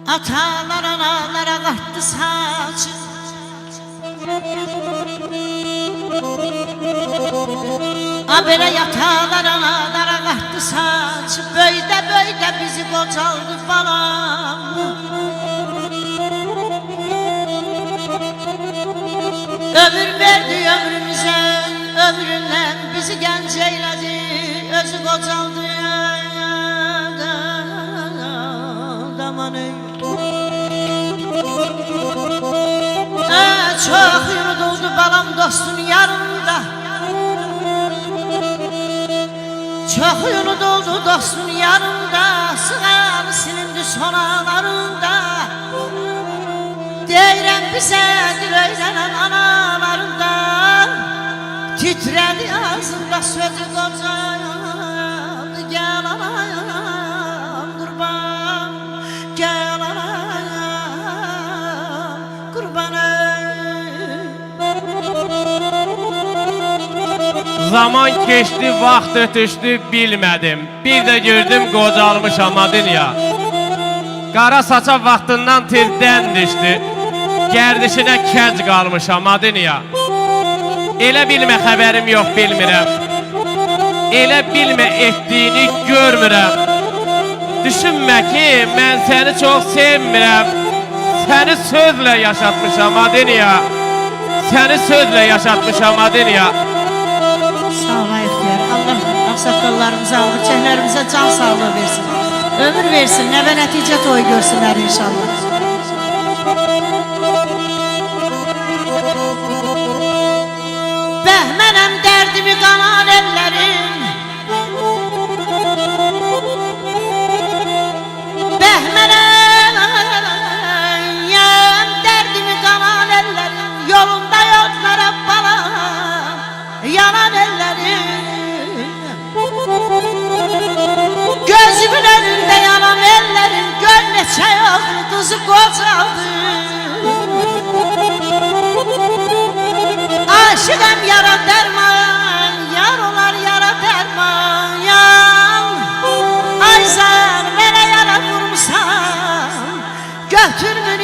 Atalar analara qattı saçı, belə yatalar analara qattı saçı, böydə böydə bizi qocaldı balam. Ömür verdi ömrümüzə, ömründən bizi gənc eylədi, özü qocaldı daman ey. Çok unuduldu balam dostun yanında, çok unuduldu dostun yanında, sığal silindi son ağlarında. Deyirəm bizə dil öyrənən analarından, titrədi ağzında sözü qocaldı. Gəl anam qurban, gəl anam qurban ey. Zaman keçdi, vaxt ötüşdü, bilmədim. Bir də gördüm qocalmışam adın-ya. Qara saça vaxtından tirdən düşdü, gərdişinə kənc qalmışam adın-ya. Elə bilmə xəbərim yox bilmirəm, elə bilmə etdiyini görmürəm. Düşünmə ki, mən səni çox sevmirəm, səni sözlə yaşatmışam adın-ya. Səni sözlə yaşatmışam adın-ya. Sağ ol ihtiyar, Allah ağsaqqallarımıza, alçəklərimizə can sağlığı versin, ömür versin, nəvə nəticə toy görsünlər inşallah. Bəhmənəm dərdimi qanan ellərim, bəhmənəm dərdimi qanan ellərim, yolunda yollara balam, yanan ellərim. Gözümün önünde yanan ellerim, gör neçə yoxlu kızı qocaldı. Aşıqam yara dərman, yar olar yara dərman, yan. Ay zar, mənə yara vurmuşsan, götürmür